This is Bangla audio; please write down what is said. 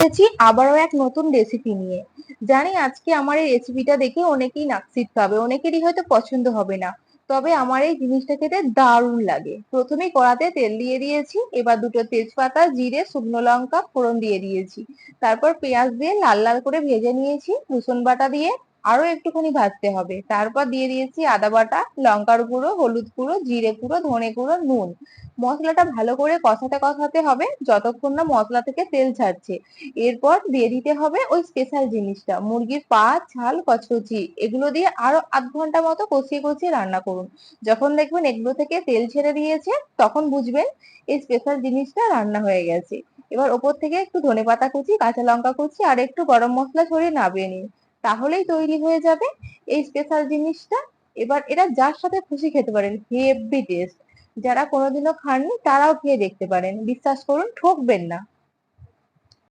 এসেছি আবারও এক নতুন রেসিপি নিয়ে। জানি আজকে আমার এই রেসিপিটা দেখে অনেকেই নাক ছিটকাবে, অনেকেরই হয়তো পছন্দ হবে না। তবে আমার এই জিনিসটা খেতে দারুণ লাগে। প্রথমেই কড়াতে তেল দিয়ে দিয়েছি, এবার দুটো তেজপাতা, জিরে, শুকনো লঙ্কা ফোড়ন দিয়ে দিয়েছি। তারপর পেঁয়াজ দিয়ে লাল লাল করে ভেজে নিয়েছি। রসুন বাটা দিয়ে আরো একটুখানি ভাজতে হবে। তারপর দিয়ে দিয়েছি আদা বাটা, লঙ্কার গুঁড়ো, হলুদ গুঁড়ো, জিরে গুঁড়ো, ধনে গুঁড়ো, নুন। মশলাটা ভালো করে কষাতে কষাতে হবে যতক্ষণ না মশলা থেকে তেল ছাড়ছে। এরপর দিয়ে দিতে হবে ওই স্পেশাল জিনিসটা, মুরগির পা, ছাল, কচকচি, এগুলো দিয়ে আরো আধ ঘন্টা মতো কষিয়ে কষিয়ে রান্না করুন। যখন দেখবেন এগুলো থেকে তেল ছেড়ে দিয়েছে, তখন বুঝবেন এই স্পেশাল জিনিসটা রান্না হয়ে গেছে। এবার ওপর থেকে একটু ধনেপাতা কুচি, কাঁচা লঙ্কা কুচি আর একটু গরম মশলা ছড়িয়ে নামিয়ে নিন। তাহলেই তৈরি হয়ে যাবে এই স্পেশাল জিনিসটা। এবার এটা যার সাথে খুশি খেতে পারেন, হেভি টেস্ট। যারা কোনোদিনও খাননি তারাও খেয়ে দেখতে পারেন, বিশ্বাস করুন ঠকবেন না।